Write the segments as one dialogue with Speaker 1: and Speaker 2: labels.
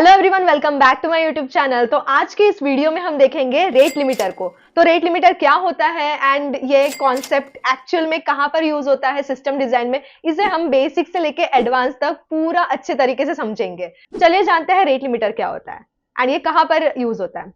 Speaker 1: Hello everyone, welcome back to my YouTube channel. तो आज की इस वीडियो में हम देखेंगे रेट लिमिटर को। तो रेट लिमिटर क्या होता है एंड ये कॉन्सेप्ट एक्चुअल में कहां पर यूज होता है सिस्टम डिजाइन में, इसे हम बेसिक से लेके एडवांस तक पूरा अच्छे तरीके से समझेंगे। चलिए जानते हैं रेट लिमिटर क्या होता है एंड ये कहां पर यूज होता है।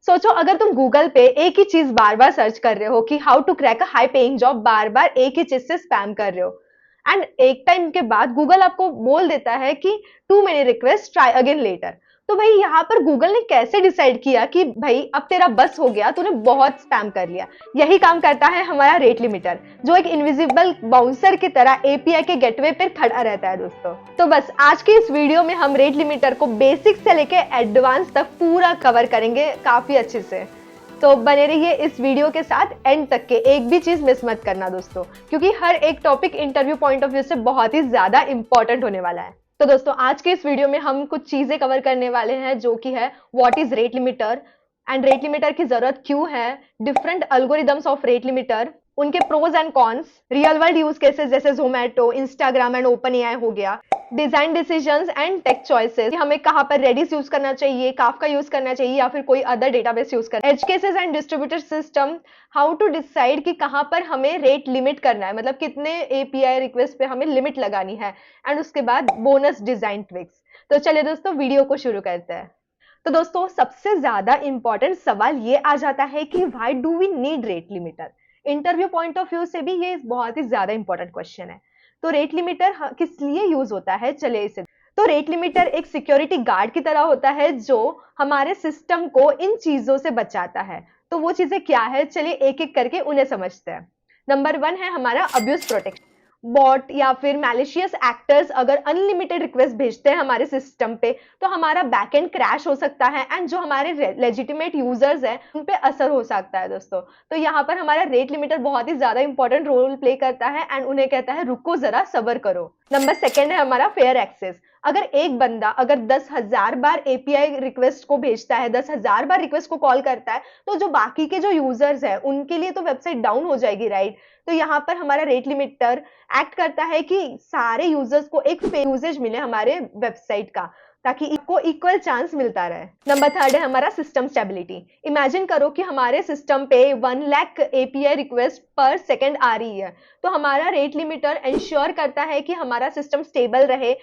Speaker 1: सोचो, अगर तुम गूगल पे एक ही चीज बार बार सर्च कर रहे हो कि how to crack a high paying job, बार बार एक ही चीज से स्पैम कर रहे हो एंड एक टाइम के बाद गूगल आपको बोल देता है कि too many request, try again later. तो भाई यहाँ पर गूगल ने कैसे डिसाइड किया कि भाई अब तेरा बस हो गया, तूने बहुत स्पैम कर लिया। यही काम करता है हमारा रेट लिमिटर, जो एक इनविजिबल बाउंसर की तरह एपीआई के गेटवे पर खड़ा रहता है दोस्तों। तो बस आज की इस वीडियो में हम रेट लिमिटर को बेसिक से लेके एडवांस तक पूरा कवर करेंगे काफी अच्छे से। तो बने रहिए इस वीडियो के साथ एंड तक के, एक भी चीज मिस मत करना दोस्तों, क्योंकि हर एक topic interview point of view से बहुत ही ज्यादा इंपॉर्टेंट होने वाला है। तो दोस्तों आज के इस वीडियो में हम कुछ चीजें कवर करने वाले हैं, जो कि है what is rate limiter and rate limiter की जरूरत क्यों है, different algorithms of rate limiter, उनके pros and cons, real world use cases जैसे Zomato, Instagram and open AI हो गया, design decisions and tech choices, हमें कहां पर रेडिस यूज करना चाहिए, काफका यूज करना चाहिए या फिर कोई अदर डेटाबेस यूज करना, edge cases and distributed system, how to decide कि कहां पर हमें रेट लिमिट करना है, मतलब कितने एपीआई रिक्वेस्ट पे हमें लिमिट लगानी है, एंड उसके बाद बोनस डिजाइन ट्विक्स। तो चलिए दोस्तों वीडियो को शुरू करते हैं। तो दोस्तों सबसे ज्यादा इंपॉर्टेंट सवाल ये आ जाता है कि why do we need rate limiter. Interview point of view से भी ये बहुत ही ज्यादा इंपॉर्टेंट क्वेश्चन है। तो रेट लिमिटर किस लिए यूज होता है, चलिए इसे। तो रेट लिमिटर एक सिक्योरिटी गार्ड की तरह होता है जो हमारे सिस्टम को इन चीजों से बचाता है। तो वो चीजें क्या है, चलिए एक एक करके उन्हें समझते हैं। नंबर 1 है हमारा अब्यूज प्रोटेक्शन। बॉट या फिर मैलिशियस एक्टर्स अगर अनलिमिटेड रिक्वेस्ट भेजते हैं हमारे सिस्टम पे, तो हमारा बैकएंड क्रैश हो सकता है एंड जो हमारे लेजिटिमेट यूजर्स हैं उन पे असर हो सकता है दोस्तों। तो यहाँ पर हमारा रेट लिमिटर बहुत ही ज्यादा इंपॉर्टेंट रोल प्ले करता है एंड उन्हें कहता है रुको जरा सबर करो। नंबर 2 है हमारा फेयर एक्सेस। अगर एक बंदा अगर 10,000 बार एपीआई रिक्वेस्ट को भेजता है, 10,000 बार रिक्वेस्ट को कॉल करता है, तो जो बाकी के जो यूजर्स हैं उनके लिए तो वेबसाइट डाउन हो जाएगी, राइट। तो यहाँ पर हमारा रेट लिमिटर एक्ट करता है कि सारे यूजर्स को एक फेयर यूजेज मिले हमारे वेबसाइट का, ताकि इनको इक्वल चांस मिलता रहे। नंबर 3 है हमारा सिस्टम स्टेबिलिटी। इमेजिन करो कि हमारे सिस्टम पे 1 लाख एपीआई रिक्वेस्ट पर सेकंड आ रही है, तो हमारा रेट लिमिटर इंश्योर करता है कि हमारा सिस्टम स्टेबल रहे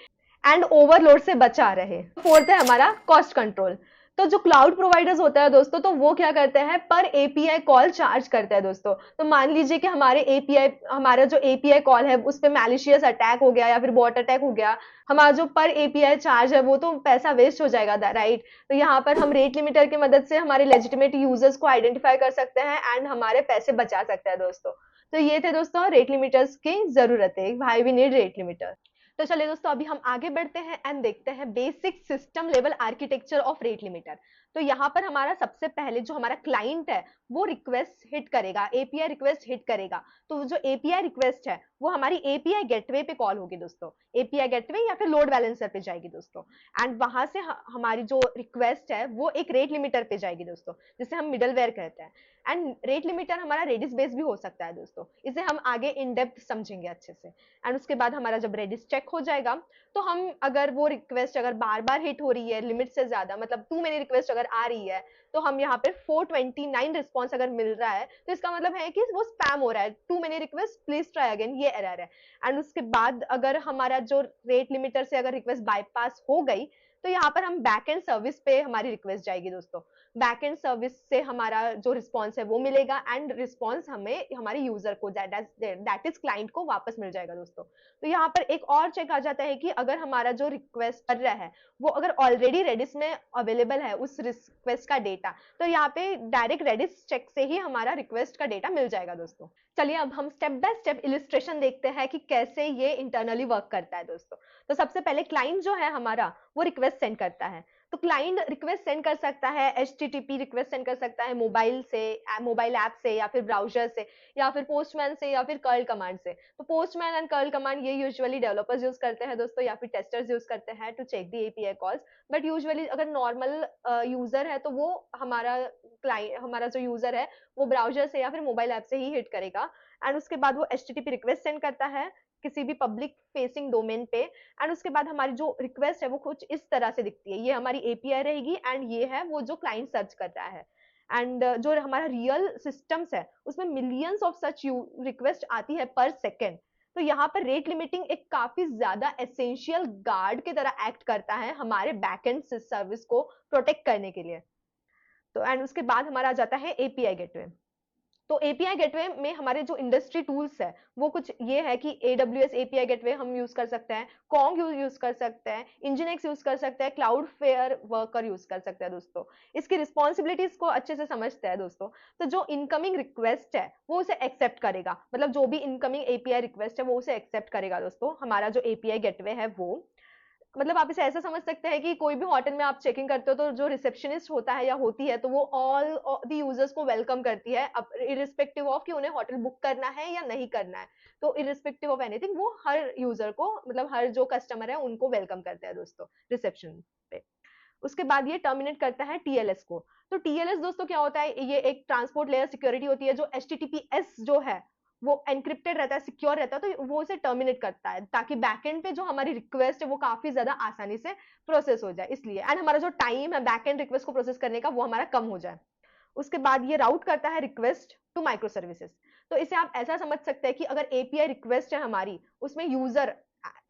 Speaker 1: एंड ओवरलोड से बचा रहे। 4 है हमारा कॉस्ट कंट्रोल। तो जो क्लाउड प्रोवाइडर्स होता है दोस्तों, तो वो क्या करते हैं, पर एपीआई कॉल चार्ज करते हैं दोस्तों। तो मान लीजिए कि हमारा जो एपीआई कॉल है उस पे मैलिशियस अटैक हो गया या फिर बॉट अटैक हो गया, हमारा जो पर एपीआई चार्ज है वो तो पैसा वेस्ट हो जाएगा, राइट। तो यहाँ पर हम रेट लिमिटर की मदद से हमारे लेजिटिमेट यूजर्स को आइडेंटिफाई कर सकते हैं एंड हमारे पैसे बचा सकते हैं दोस्तों। तो ये थे दोस्तों रेट लिमिटर्स की जरूरत है, why we need rate limiter. तो चलिए दोस्तों अभी हम आगे बढ़ते हैं एंड देखते हैं basic system level architecture of rate limiter. तो यहाँ पर हमारा सबसे पहले जो हमारा क्लाइंट है वो रिक्वेस्ट हिट करेगा, एपीआई रिक्वेस्ट हिट करेगा। तो जो एपीआई रिक्वेस्ट है वो हमारी एपीआई गेटवे पे कॉल होगी दोस्तों, एपीआई गेटवे या फिर लोड बैलेंसर पे जाएगी दोस्तों। एंड वहां से हमारी जो रिक्वेस्ट है वो एक रेट लिमिटर पे जाएगी दोस्तों, जिसे हम मिडलवेयर कहते हैं। एंड रेट लिमिटर हमारा रेडिस बेस भी हो सकता है दोस्तों, इसे हम आगे इन डेप्थ समझेंगे अच्छे से। एंड उसके बाद हमारा जब रेडिस चेक हो जाएगा, तो हम अगर वो रिक्वेस्ट अगर बार बार हिट हो रही है लिमिट से ज्यादा, मतलब टू मेनी रिक्वेस्ट अगर आ रही है, तो हम यहाँ पे 429 रिस्पॉन्स अगर मिल रहा है, तो इसका मतलब है कि वो स्पैम हो रहा है, too many request please try again, ये एरर है। एंड उसके बाद अगर हमारा जो रेट लिमिटर से अगर रिक्वेस्ट बाईपास हो गई, तो यहाँ पर हम बैक एंड सर्विस पे हमारी रिक्वेस्ट जाएगी दोस्तों। बैक एंड सर्विस से हमारा जो रिस्पॉन्स है वो मिलेगा एंड रिस्पॉन्स हमें हमारे यूजर को, दैट इज क्लाइंट को वापस मिल जाएगा दोस्तों। तो यहाँ पर एक और चेक आ जाता है कि अगर हमारा जो रिक्वेस्ट कर रहा है वो अगर ऑलरेडी रेडिस में अवेलेबल है उस रिक्वेस्ट का डेटा, तो यहाँ पे डायरेक्ट रेडिस चेक से ही हमारा रिक्वेस्ट का डेटा मिल जाएगा दोस्तों। चलिए अब हम स्टेप बाय स्टेप इलिस्ट्रेशन देखते हैं कि कैसे ये इंटरनली वर्क करता है दोस्तों। तो सबसे पहले क्लाइंट जो है हमारा वो रिक्वेस्ट सेंड करता है। तो क्लाइंट रिक्वेस्ट सेंड कर सकता है, एचटीटीपी रिक्वेस्ट सेंड कर सकता है मोबाइल से, मोबाइल ऐप से या फिर ब्राउजर से या फिर पोस्टमैन से या फिर कर्ल कमांड से। तो पोस्टमैन एंड कर्ल कमांड ये यूजुअली डेवलपर्स यूज करते हैं दोस्तों, या फिर टेस्टर्स यूज करते हैं to check the API calls. But usually अगर नॉर्मल यूजर है तो वो हमारा जो यूजर है वो ब्राउजर से या फिर मोबाइल ऐप से ही हिट करेगा। एंड उसके बाद वो एचटीटीपी रिक्वेस्ट सेंड करता है, किसी भी पब्लिक फेसिंग डोमेन पे, एंड उसके बाद हमारी जो रिक्वेस्ट है वो कुछ इस तरह से दिखती है। ये हमारी एपीआई रहेगी एंड ये है वो जो क्लाइंट सर्च कर रहा है। एंड जो हमारा रियल सिस्टम्स है उसमें मिलियंस ऑफ सच रिक्वेस्ट आती है पर सेकेंड। तो यहाँ पर रेट लिमिटिंग एक काफी ज्यादा एसेंशियल गार्ड की तरह एक्ट करता है हमारे बैकएंड सर्विस को प्रोटेक्ट करने के लिए। तो एंड उसके बाद हमारा आ जाता है एपीआई गेटवे। तो एपीआई गेटवे में हमारे जो इंडस्ट्री टूल्स है वो कुछ ये है कि AWS एपीआई गेटवे हम यूज कर सकते हैं, कॉन्ग यूज कर सकते हैं, इंजीनिक्स यूज कर सकते हैं, क्लाउड फेयर वर्कर यूज कर सकते हैं दोस्तों। इसकी रिस्पॉन्सिबिलिटीज को अच्छे से समझते हैं दोस्तों। तो जो इनकमिंग रिक्वेस्ट है वो उसे एक्सेप्ट करेगा, मतलब जो भी इनकमिंग एपीआई रिक्वेस्ट है वो उसे एक्सेप्ट करेगा दोस्तों, हमारा जो एपीआई गेटवे है वो। मतलब आप इसे ऐसा समझ सकते हैं कि कोई भी होटल में आप चेकिंग करते हो तो जो रिसेप्शनिस्ट होता है या होती है तो वो ऑल द यूजर्स को वेलकम करती है, इरिस्पेक्टिव ऑफ कि उन्हें होटल बुक करना है या नहीं करना है। तो इरिस्पेक्टिव ऑफ एनीथिंग वो हर यूजर को, मतलब हर जो कस्टमर है उनको वेलकम करते हैं दोस्तों रिसेप्शन पे। उसके बाद ये टर्मिनेट करता है टीएलएस को। तो टीएलएस दोस्तों क्या होता है, ये एक ट्रांसपोर्ट लेयर सिक्योरिटी होती है। जो एचटीटीपीएस जो है वो एनक्रिप्टेड रहता है, सिक्योर रहता है, तो वो इसे टर्मिनेट करता है ताकि बैकएंड पे जो हमारी रिक्वेस्ट है वो काफी ज्यादा आसानी से प्रोसेस हो जाए इसलिए, एंड हमारा जो टाइम है बैकएंड रिक्वेस्ट को प्रोसेस करने का वो हमारा कम हो जाए। उसके बाद ये राउट करता है रिक्वेस्ट टू माइक्रो सर्विसेज। तो इसे आप ऐसा समझ सकते हैं कि अगर एपीआई रिक्वेस्ट है हमारी, उसमें यूजर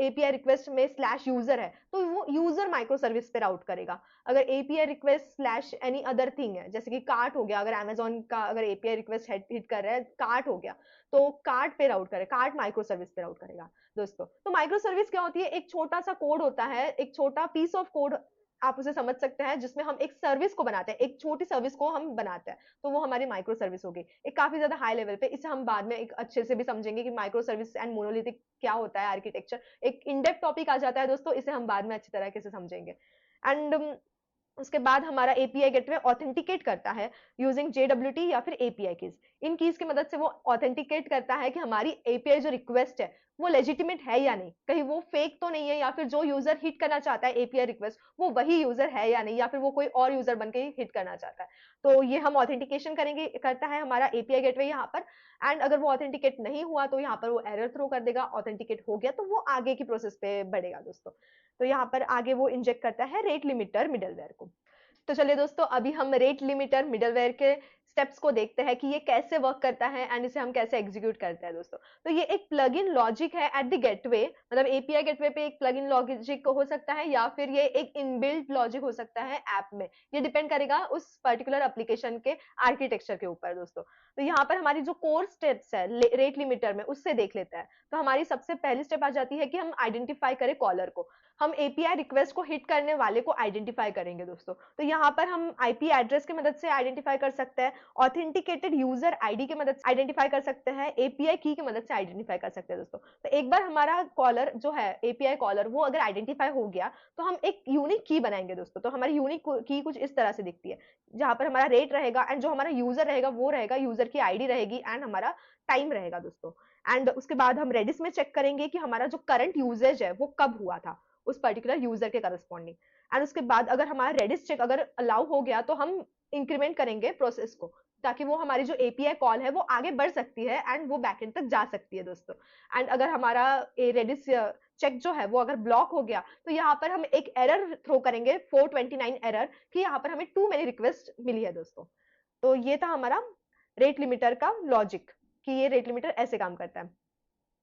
Speaker 1: एपीआई रिक्वेस्ट में स्लैश यूजर है तो वो यूजर माइक्रो सर्विस पे राउट करेगा। अगर API request slash any other thing है, जैसे कि कार्ट हो गया, अगर अमेजोन का अगर एपीआई रिक्वेस्ट हिट कर रहा है, कार्ट हो गया, तो कार्ट पे राउट करेगा, कार्ट माइक्रो सर्विस पे राउट करेगा दोस्तों। तो माइक्रो सर्विस क्या होती है, एक छोटा सा कोड होता है, एक छोटा पीस ऑफ कोड आप उसे समझ सकते हैं, जिसमें हम एक सर्विस को बनाते हैं, एक छोटी सर्विस को हम बनाते हैं, तो वो हमारी माइक्रो सर्विस होगी। एक काफी ज्यादा हाई लेवल पे, इसे हम बाद में एक अच्छे से भी समझेंगे कि माइक्रो सर्विस एंड मोनोलिथिक क्या होता है आर्किटेक्चर। एक इनडेप्थ टॉपिक आ जाता है दोस्तों, इसे हम बाद में अच्छी तरीके से समझेंगे। एंड उसके बाद हमारा एपीआई गेटवे ऑथेंटिकेट करता है यूजिंग जेडब्ल्यूटी या फिर एपीआई कीज। इन कीज की मदद से वो ऑथेंटिकेट करता है कि हमारी एपीआई जो रिक्वेस्ट है वो लेजिटिमेट है या नहीं, कहीं वो फेक तो नहीं है, या फिर जो यूजर हिट करना चाहता है एपीआई रिक्वेस्ट वो वही यूजर है या नहीं, या फिर वो कोई और यूजर बन के हिट करना चाहता है। तो ये हम ऑथेंटिकेशन करेंगे, करता है हमारा एपीआई गेटवे यहाँ पर। एंड अगर वो ऑथेंटिकेट नहीं हुआ तो यहाँ पर वो एरर थ्रो कर देगा, ऑथेंटिकेट हो गया तो वो आगे की प्रोसेस पे बढ़ेगा दोस्तों। तो यहाँ पर आगे वो इंजेक्ट करता है रेट लिमिटर मिडलवेयर को। तो चलिए दोस्तों, अभी हम रेट लिमिटर मिडलवेयर के स्टेप्स को देखते हैं कि ये कैसे वर्क करता है एंड इसे हम कैसे एग्जीक्यूट करते हैं दोस्तों। तो ये एक प्लग इन लॉजिक है एट द गेटवे, मतलब एपीआई गेटवे पे एक प्लग इन लॉजिक हो सकता है या फिर ये एक इनबिल्ट लॉजिक हो सकता है ऐप में। ये डिपेंड करेगा उस पर्टिकुलर एप्लीकेशन के आर्किटेक्चर के ऊपर दोस्तों। तो यहाँ पर हमारी जो कोर स्टेप्स है रेट लिमिटर में उससे देख लेते हैं। तो हमारी सबसे पहली स्टेप आ जाती है कि हम आइडेंटिफाई करें कॉलर को। हम एपीआई रिक्वेस्ट को हिट करने वाले को आइडेंटिफाई करेंगे दोस्तों। तो यहाँ पर हम आईपी एड्रेस की मदद से आइडेंटिफाई कर सकते हैं, ऑथेंटिकेटेड यूजर आईडी की मदद से आइडेंटिफाई कर सकते हैं, एपीआई की मदद से आइडेंटिफाई कर सकते हैं दोस्तों। तो एक बार हमारा कॉलर जो है एपीआई कॉलर वो अगर आइडेंटिफाई हो गया तो हम एक यूनिक की बनाएंगे दोस्तों। तो हमारी यूनिक की कुछ इस तरह से दिखती है, जहां पर हमारा रेट रहेगा एंड जो हमारा यूजर रहेगा वो रहेगा, यूजर की आईडी रहेगी एंड हमारा टाइम रहेगा दोस्तों। एंड उसके बाद हम रेडिस में चेक करेंगे कि हमारा जो करंट यूजेज है वो कब हुआ था उस पर्टिकुलर यूजर के करस्पॉन्डिंग। एंड उसके बाद अगर हमारा रेडिस चेक अगर अलाउ हो गया तो हम इंक्रीमेंट करेंगे प्रोसेस को, ताकि वो हमारी जो एपीआई कॉल है वो आगे बढ़ सकती है एंड वो बैकएंड तक जा सकती है दोस्तों। एंड अगर हमारा रेडिस चेक जो है वो अगर ब्लॉक हो गया तो यहाँ पर हम एक एरर थ्रो करेंगे 429 एरर कि यहाँ पर हमें टू मेनी रिक्वेस्ट मिली है दोस्तों। तो ये था हमारा रेट लिमिटर का लॉजिक कि ये रेट लिमिटर ऐसे काम करता है।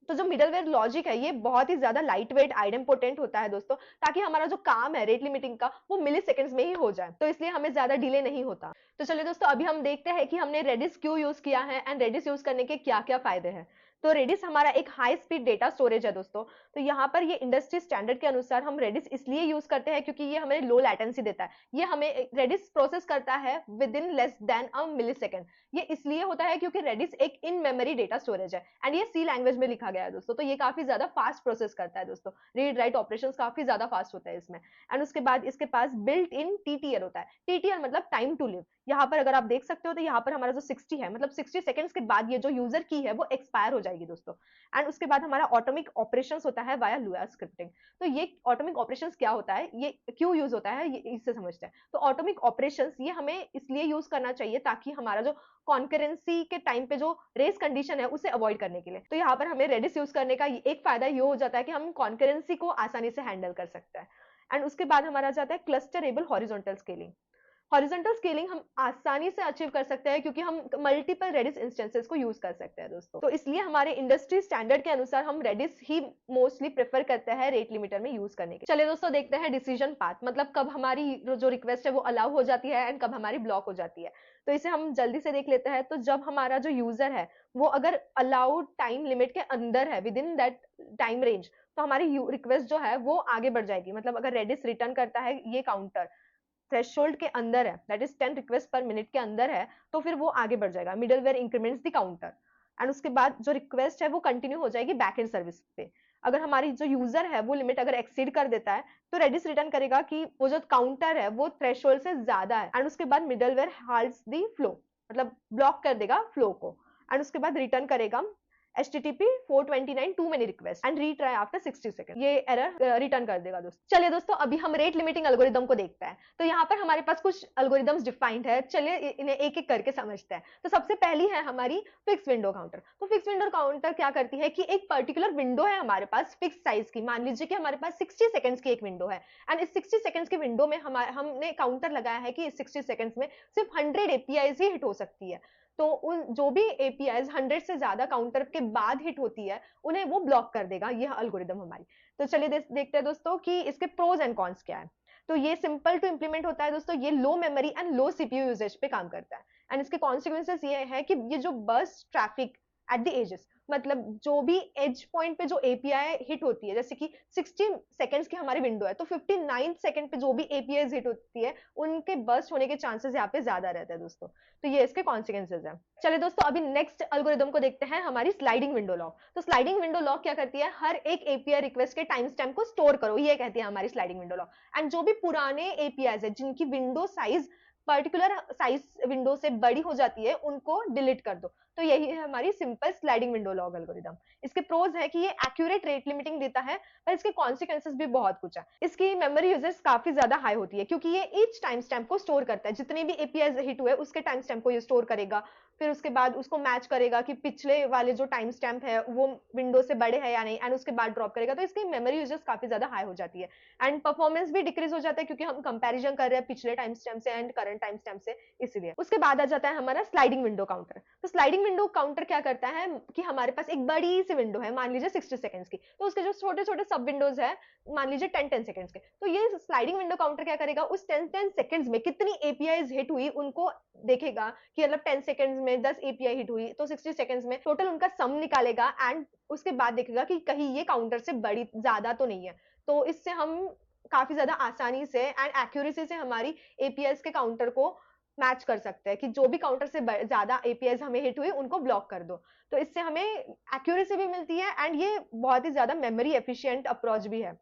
Speaker 1: तो जो मिडलवेयर लॉजिक है ये बहुत ही ज्यादा लाइट वेट आइडेम्पोटेंट होता है दोस्तों, ताकि हमारा जो काम है रेट लिमिटिंग का वो मिली सेकेंड्स में ही हो जाए, तो इसलिए हमें ज्यादा डिले नहीं होता। तो चलिए दोस्तों, अभी हम देखते हैं कि हमने रेडिस क्यों यूज किया है एंड रेडिस यूज करने के क्या क्या फायदे हैं। तो रेडिस हमारा एक हाई स्पीड डेटा स्टोरेज है दोस्तों। तो यहाँ पर ये इंडस्ट्री स्टैंडर्ड के अनुसार हम रेडिस इसलिए यूज करते हैं क्योंकि ये हमें लो लैटेंसी देता है। ये हमें रेडिस प्रोसेस करता है with in less than a millisecond. ये इसलिए होता है क्योंकि रेडिस एक इन मेमोरी डेटा स्टोरेज है एंड ये सी लैंग्वेज में लिखा गया है दोस्तों। तो ये काफी ज्यादा फास्ट प्रोसेस करता है दोस्तों, रीड राइट ऑपरेशंस काफी ज्यादा फास्ट होता है इसमें। एंड उसके बाद इसके पास बिल्ट इन टीटीएल होता है। टीटीएल मतलब टाइम टू लिव। यहाँ पर अगर आप देख सकते हो तो यहाँ पर हमारा जो 60 है, मतलब 60 सेकंड्स के बाद ये जो यूजर की है वो एक्सपायर हो जाएगी दोस्तों। एंड उसके बाद हमारा ऑटोमिक ऑपरेशंस होता है वाया लुआ स्क्रिप्टिंग। तो ये ऑटोमिक ऑपरेशंस क्या होता है, ये क्यों यूज होता है, ये इससे समझते हैं। तो ऑटोमिक ऑपरेशंस ये हमें इसलिए यूज करना चाहिए ताकि हमारा जो कॉन्करेंसी के टाइम पे जो रेस कंडीशन है उसे अवॉइड करने के लिए। तो यहाँ पर हमें रेडिस यूज करने का एक फायदा ये हो जाता है कि हम कॉन्करेंसी को आसानी से हैंडल कर सकते हैं। एंड उसके बाद हमारा जाता है क्लस्टरेबल हॉरिजॉन्टल स्केलिंग। हॉरिजॉन्टल स्केलिंग हम आसानी से अचीव कर सकते हैं क्योंकि हम मल्टीपल रेडिस इंस्टेंसेस को यूज कर सकते हैं दोस्तों। तो इसलिए हमारे इंडस्ट्री स्टैंडर्ड के अनुसार हम रेडिस ही मोस्टली प्रेफर करते हैं रेट लिमिटर में यूज करने के। चलिए दोस्तों देखते हैं डिसीजन पाथ, मतलब कब हमारी जो रिक्वेस्ट है वो अलाउ हो जाती है एंड कब हमारी ब्लॉक हो जाती है। तो इसे हम जल्दी से देख लेते हैं। तो जब हमारा जो यूजर है वो अगर अलाउड टाइम लिमिट के अंदर है, with in that time range, तो हमारी रिक्वेस्ट जो है वो आगे बढ़ जाएगी। मतलब अगर रेडिस रिटर्न करता है ये काउंटर थ्रेशोल्ड के अंदर है, दैट इज 10 रिक्वेस्ट पर मिनट के अंदर है, तो फिर वो आगे बढ़ जाएगा। Middleware increments the counter and उसके बाद जो रिक्वेस्ट है वो कंटिन्यू हो जाएगी बैक एंड सर्विस पे। अगर हमारी जो यूजर है वो लिमिट अगर एक्सीड कर देता है तो रेडिस रिटर्न करेगा कि वो जो काउंटर है वो थ्रेशोल्ड से ज्यादा है। एंड उसके बाद मिडलवेयर हाल्ट्स द फ्लो, मतलब ब्लॉक कर देगा फ्लो को। एंड उसके बाद रिटर्न करेगा HTTP 429 too many request and retry after 60 second, ये एरर रिटर्न कर देगा दोस्तों। चलिए दोस्तों अभी हम रेट लिमिटिंग एल्गोरिदम को देखते हैं। तो यहाँ पर हमारे पास कुछ एल्गोरिदम्स डिफाइंड है, चलिए इन्हें एक एक करके समझते हैं। तो सबसे पहली है हमारी फिक्स विंडो काउंटर। तो फिक्स विंडो काउंटर क्या करती है कि एक पर्टिकुलर विंडो है हमारे पास फिक्स साइज की, मान लीजिए कि हमारे पास 60 सेकंड्स की एक विंडो है एंड इस 60 सेकंड्स की विंडो में हमने काउंटर लगाया है कि इस 60 सेकंड्स में सिर्फ 100 एपीआईज ही हिट हो सकती है। तो उन जो भी एपीआईज 100 से ज्यादा काउंटर के बाद हिट होती है उन्हें वो ब्लॉक कर देगा, यह एल्गोरिदम हमारी। तो चलिए देखते हैं दोस्तों कि इसके प्रोज एंड कॉन्स क्या है। तो ये सिंपल टू इंप्लीमेंट होता है दोस्तों, ये low memory and low CPU usage पे काम करता है। एंड इसके कॉन्सिक्वेंसेस ये है कि ये जो burst traffic at the edges, मतलब जो भी एज पॉइंट पे जो एपीआई हिट होती है, जैसे कि 60 सेकंड्स की हमारी विंडो है तो 59 सेकंड पे जो भी एपीआई हिट होती है उनके बर्स्ट होने के चांसेस यहाँ पे ज्यादा रहते हैं दोस्तों। तो ये इसके कॉन्सिक्वेंसेज है। चलिए दोस्तों अभी नेक्स्ट एल्गोरिदम को देखते हैं, हमारी स्लाइडिंग विंडो लॉक। तो स्लाइडिंग विंडो लॉक क्या करती है, हर एक एपीआई रिक्वेस्ट के टाइम स्टैम्प को स्टोर करो, ये कहती है हमारी स्लाइडिंग विंडो लॉक। एंड जो भी पुराने एपीआईज है जिनकी window size particular size window से बड़ी हो जाती है उनको डिलीट कर दो। तो यही है हमारी simple sliding window lock algorithm. इसके प्रोज है कि ये एक्यूरेट रेट लिमिटिंग देता है पर इसके कॉन्सिक्वेंसेस भी बहुत कुछ है। इसकी मेमोरी यूजेस काफी ज्यादा हाई होती है क्योंकि ये ईच टाइम स्टैम्प को स्टोर करता है, जितने भी एपीआई हिट हुए उसके टाइम स्टैम्प को ये स्टोर करेगा। फिर उसके बाद उसको मैच करेगा कि पिछले वाले जो टाइम स्टैम्प है वो विंडो से बड़े है या नहीं, एंड उसके बाद ड्रॉप करेगा। तो इसकी मेमोरी यूजेस काफी ज्यादा हाई हो जाती है एंड परफॉर्मेंस भी डिक्रीज हो जाता है क्योंकि हम कंपैरिजन कर रहे हैं पिछले टाइम स्टैम्प से एंड करंट टाइम स्टैम्प से, इसलिए। उसके बाद आ जाता है हमारा स्लाइडिंग विंडो काउंटर। तो स्लाइडिंग विंडो काउंटर क्या करता है कि हमारे पास एक बड़ी सी विंडो है, मान लीजिए 60 सेकंड्स की, तो उसके जो छोटे छोटे सब विंडोज है मान लीजिए 10 सेकंड्स के, तो ये स्लाइडिंग विंडो काउंटर क्या करेगा, उस 10 सेकंड्स में कितनी एपीआईज हिट हुई उनको देखेगा कि मतलब 10 सेकंड्स में 10 एपीआई हिट हुई तो 60 सेकंड्स में टोटल उनका सम निकालेगा एंड उसके बाद देखेगा कि कहीं ये काउंटर से बड़ी ज्यादा तो नहीं है। तो इससे हम काफी ज्यादा आसानी से एंड एक्यूरेसी से हमारी एपीआईज के काउंटर को मैच कर सकते हैं कि जो भी काउंटर से ज्यादा एपीआईज हमें हिट हुई उनको ब्लॉक कर दो। तो इससे हमें एक्यूरेसी भी मिलती है एंड ये बहुत ही ज्यादा मेमोरी एफिशिएंट अप्रोच भी है।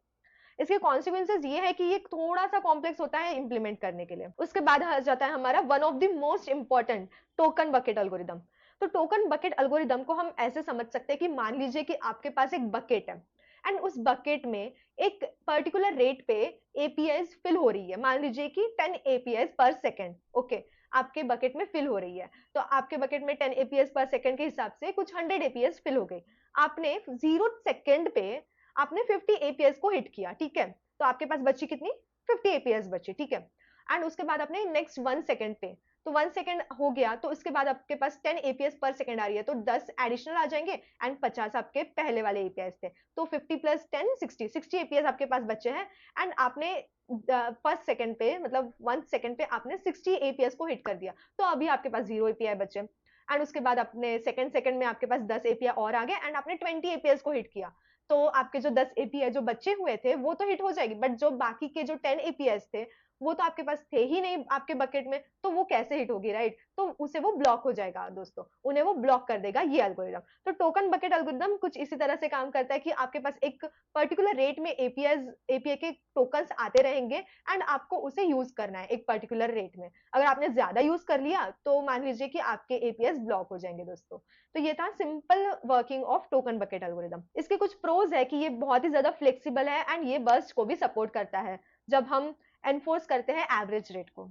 Speaker 1: इसके कॉन्सिक्वेंसेज ये है कि ये थोड़ा सा कॉम्प्लेक्स होता है इंप्लीमेंट करने के लिए। उसके बाद आ जाता है हमारा one of the most important token bucket algorithm. तो टोकन बकेट एल्गोरिदम को हम ऐसे समझ सकते हैं कि मान लीजिए कि आपके पास एक बकेट है एंड उस बकेट में एक पर्टिकुलर रेट पे एपीआईज फिल हो रही है, मान लीजिए कि 10 एपीआईज पर सेकेंड, ओके, आपके बकेट में फिल हो रही है। तो आपके बकेट में 10 एपीआईज पर सेकेंड के हिसाब से कुछ 100 एपीआईज फिल हो गई। आपने 0 सेकेंड पे आपने 50 एपीएस को हिट किया, ठीक है, तो आपके पास बची कितनी, 50 एपीएस बची, ठीक है। एंड उसके बाद आपने नेक्स्ट 1 सेकेंड पे, तो 1 सेकेंड हो गया तो उसके बाद आपके पास 10 एपीएस पर सेकेंड आ रही है, तो 10 एडिशनल आ जाएंगे एंड 50 आपके पहले वाले एपीएस थे, तो 50 प्लस 10 60 एपीएस आपके पास बचे हैं। एंड आपने फर्स्ट सेकेंड पे मतलब 1 सेकेंड पे आपने 60 एपीएस को हिट कर दिया, तो अभी आपके पास 0 एपीआई बचे। एंड उसके बाद अपने सेकेंड में आपके पास 10 एपीआई और आ गए एंड आपने 20 एपीएस को हिट किया, तो आपके जो 10 एपीआई जो बचे हुए थे वो तो हिट हो जाएगी, बट जो बाकी के जो 10 एपीएस थे वो तो आपके पास थे ही नहीं आपके बकेट में, तो वो कैसे हिट होगी, राइट? तो उसे वो ब्लॉक हो जाएगा दोस्तों, उन्हें वो ब्लॉक कर देगा ये एल्गोरिदम। तो टोकन बकेट एल्गोरिदम कुछ इसी तरह से काम करता है कि आपके पास एक पर्टिकुलर रेट में एपीआई के टोकन्स आते रहेंगे एंड आपको उसे यूज करना है एक पर्टिकुलर रेट में। अगर आपने ज्यादा यूज कर लिया तो मान लीजिए कि आपके एपीएस ब्लॉक हो जाएंगे दोस्तों। तो ये था simple working of token bucket algorithm. इसके कुछ प्रोज है कि ये बहुत ही ज्यादा फ्लेक्सिबल है एंड ये बर्स्ट को भी सपोर्ट करता है जब हम एनफोर्स करते हैं एवरेज रेट को।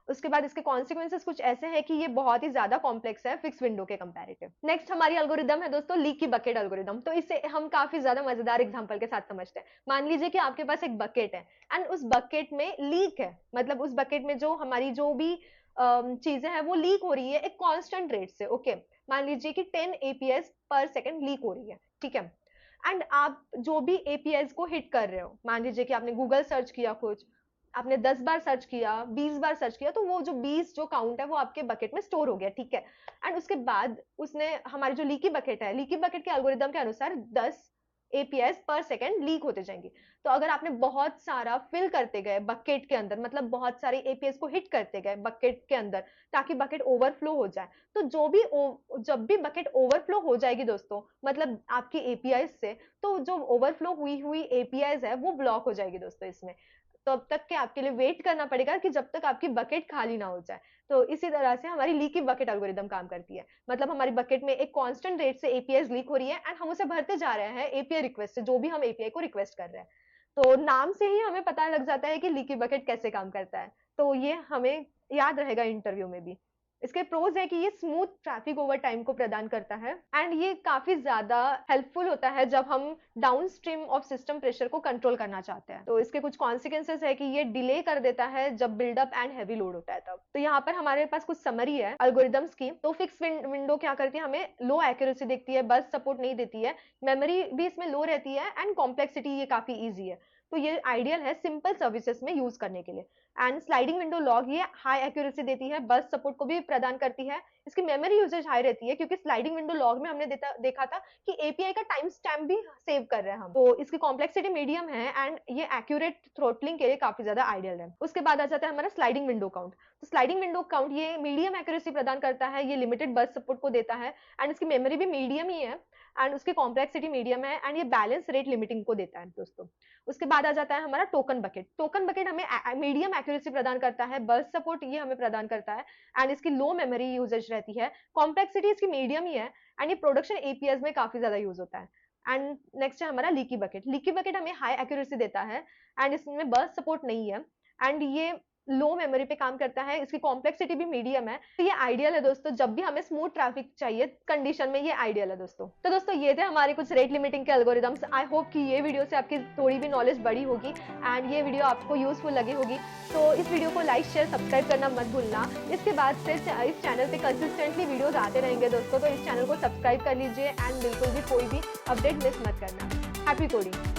Speaker 1: उसके बाद इसके कॉन्सिक्वेंसेस कुछ ऐसे हैं कि ये बहुत ही ज्यादा कॉम्प्लेक्स है फिक्स विंडो के कंपैरेटिव। नेक्स्ट हमारी एल्गोरिदम है दोस्तों लीकी बकेट एल्गोरिदम। तो इसे हम काफी ज्यादा मजेदार एग्जांपल के साथ समझते हैं। मान लीजिए कि आपके पास एक बकेट है एंड उस बकेट में लीक है, मतलब उस बकेट में जो हमारी जो भी चीजें हैं वो लीक हो रही है एक कांस्टेंट रेट से। ओके, मान लीजिए कि 10 एपीएस पर सेकंड लीक हो रही है, ठीक है। एंड आप जो भी एपीएस को हिट कर रहे हो, मान लीजिए कि आपने गूगल सर्च किया, कुछ आपने 10 बार सर्च किया, 20 बार सर्च किया, तो वो जो 20 जो काउंट है वो आपके बकेट में स्टोर हो गया, ठीक है। एंड उसके बाद उसने हमारी जो लीकी बकेट है, लीकी बकेट के एल्गोरिदम के अनुसार 10 एपीएस पर सेकंड लीक होते जाएंगे। तो अगर आपने बहुत सारा फिल करते गए बकेट के अंदर, मतलब बहुत सारे एपीएस को हिट करते गए बकेट के अंदर ताकि बकेट ओवरफ्लो हो जाए, तो जब भी बकेट ओवरफ्लो हो जाएगी दोस्तों, मतलब आपकी एपीआई से, तो जो ओवरफ्लो हुई हुई एपीआई है वो ब्लॉक हो जाएगी दोस्तों इसमें। तो अब तक के आपके लिए वेट करना पड़ेगा कि जब तक आपकी बकेट खाली ना हो जाए। तो इसी तरह से हमारी लीकी बकेट एल्गोरिदम काम करती है। मतलब हमारी बकेट में एक कांस्टेंट रेट से एपीआई लीक हो रही है एंड हम उसे भरते जा रहे हैं एपीआई रिक्वेस्ट से, जो भी हम एपीआई को रिक्वेस्ट कर रहे हैं। तो नाम से ही हमें पता लग जाता है कि लीकी बकेट कैसे काम करता है। तो ये हमें याद रहेगा इंटरव्यू में भी। इसके प्रोज है कि ये स्मूथ ट्रैफिक ओवर टाइम को प्रदान करता है एंड ये काफी ज्यादा हेल्पफुल होता है जब हम down stream of system pressure को कंट्रोल करना चाहते हैं। तो इसके कुछ कॉन्सिक्वेंसेस है कि ये डिले कर देता है जब बिल्डअप एंड हैवी लोड होता है तब। तो यहाँ पर हमारे पास कुछ समरी है एल्गोरिदम्स की। तो फिक्स विंडो क्या करती है, हमें लो एक्यूरेसी देखती है, बस सपोर्ट नहीं देती है, मेमोरी भी इसमें लो रहती है एंड कॉम्प्लेक्सिटी ये काफी ईजी है। तो ये आइडियल है सिंपल सर्विसेज में यूज करने के लिए। एंड स्लाइडिंग विंडो लॉग ये हाई एक्यूरेसी देती है, बस सपोर्ट को भी प्रदान करती है। इसकी मेमोरी यूजेज हाई रहती है क्योंकि स्लाइडिंग विंडो लॉग में हमने देखा था कि एपीआई का टाइम स्टैम्प भी सेव कर रहे हैं हम। तो इसकी कॉम्प्लेक्सिटी मीडियम है एंड ये एक्यूरेट थ्रोटलिंग के लिए काफी ज्यादा आइडियल है। उसके बाद आ जाता है हमारा स्लाइडिंग विंडो काउंट। तो स्लाइडिंग विंडो काउंट ये मीडियम एक्यूरेसी प्रदान करता है, ये लिमिटेड बस सपोर्ट को देता है एंड इसकी मेमोरी भी मीडियम ही है एंड उसकी कॉम्प्लेक्सिटी मीडियम है एंड ये बैलेंस रेट लिमिटिंग को देता है दोस्तों। उसके बाद आ जाता है हमारा टोकन बकेट। टोकन बकेट हमें मीडियम एक्यूरेसी प्रदान करता है, बर्स्ट सपोर्ट ये हमें प्रदान करता है एंड इसकी लो मेमोरी यूजेज रहती है, कॉम्प्लेक्सिटी इसकी मीडियम ही है एंड ये प्रोडक्शन एपीएस में काफी ज्यादा यूज होता है। एंड नेक्स्ट है हमारा लीकी बकेट। लीकी बकेट हमें हाई एक्यूरेसी देता है एंड इसमें बर्स्ट सपोर्ट नहीं है एंड ये लो मेमोरी पे काम करता है, इसकी कॉम्प्लेक्सिटी भी मीडियम है। तो ये आइडियल है दोस्तों, जब भी हमें स्मूथ ट्रैफिक चाहिए कंडीशन में ये आइडियल है दोस्तों। तो दोस्तों ये थे हमारे कुछ रेट लिमिटिंग के एल्गोरिदम्स। आई होप कि ये वीडियो से आपकी थोड़ी भी नॉलेज बढ़ी होगी एंड ये वीडियो आपको यूजफुल लगी होगी। तो इस वीडियो को लाइक शेयर सब्सक्राइब करना मत भूलना। इसके बाद से इस चैनल पे कंसिस्टेंटली वीडियोज आते रहेंगे दोस्तों, तो इस चैनल को सब्सक्राइब कर लीजिए एंड बिल्कुल भी कोई भी अपडेट मिस मत करना। Happy coding.